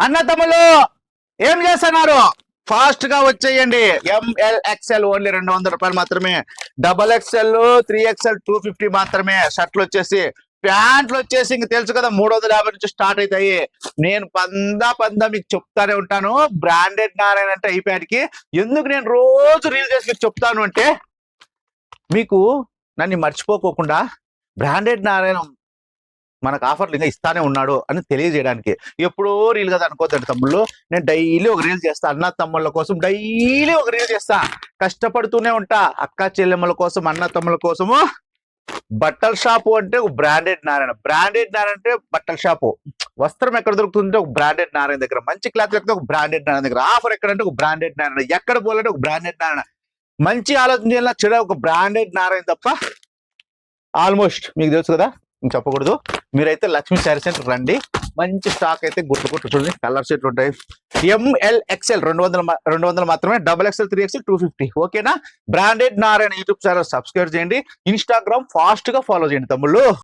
అన్న తమ్ముళ్ళు ఏం చేస్తున్నారు? ఫాస్ట్ గా వచ్చేయండి. ఎంఎల్ ఎక్స్ఎల్ ఓన్లీ 200 రూపాయలు మాత్రమే. డబల్ ఎక్స్ఎల్ 3XL 250 మాత్రమే. షర్ట్లు వచ్చేసి, ప్యాంట్లు వచ్చేసి ఇంక తెలుసు కదా 350 నుంచి స్టార్ట్ అవుతాయి. నేను పందా మీకు చెప్తానే ఉంటాను. బ్రాండెడ్ నారాయణ అంటే అయిపోయాడికి ఎందుకు నేను రోజు రీల్ చేసి మీకు చెప్తాను అంటే, మీకు నన్ను మర్చిపోకోకుండా బ్రాండెడ్ నారాయణ మనకు ఆఫర్లు ఇంకా ఇస్తానే ఉన్నాడు అని తెలియజేయడానికి. ఎప్పుడో రీల్ కదా అనుకోద్దండి తమ్ముళ్ళు. నేను డైలీ ఒక రీల్ చేస్తా. అన్న తమ్ముళ్ళ కోసం డైలీ ఒక రీల్ చేస్తా. కష్టపడుతూనే ఉంటా. అక్క చెల్లెమ్మల కోసం, అన్న తమ్ముల కోసము. బట్టల షాపు అంటే ఒక బ్రాండెడ్ నారాయణ. బ్రాండెడ్ నారాయణ అంటే బట్టల షాపు. వస్త్రం ఎక్కడ దొరుకుతుందంటే ఒక బ్రాండెడ్ నారాయణ దగ్గర. మంచి క్లాత్ దొరికితే ఒక బ్రాండెడ్ నారాయణ దగ్గర. ఆఫర్ ఎక్కడంటే ఒక బ్రాండెడ్ నారాయణ. ఎక్కడ పోవాలంటే ఒక బ్రాండెడ్ నారాయణ. మంచి ఆలోచన చేయాల చెడ ఒక బ్రాండెడ్ నారాయణ తప్ప ఆల్మోస్ట్ మీకు తెలుసు కదా, ఇంక చెప్పకూడదు. మీరైతే లక్ష్మీ శారీ సెంటర్ రండి. మంచి స్టాక్ అయితే గుర్తు చూడండి. కలర్ సెట్ ఉంటాయి. ఎంఎల్ ఎక్స్ఎల్ 200 మాత్రమే. Double XL 3XL 250. ఓకేనా? Branded Narayana YouTube channel subscribe చేయండి. ఇన్స్టాగ్రామ్ ఫాస్ట్ గా ఫాలో చేయండి తమ్ముళ్ళు.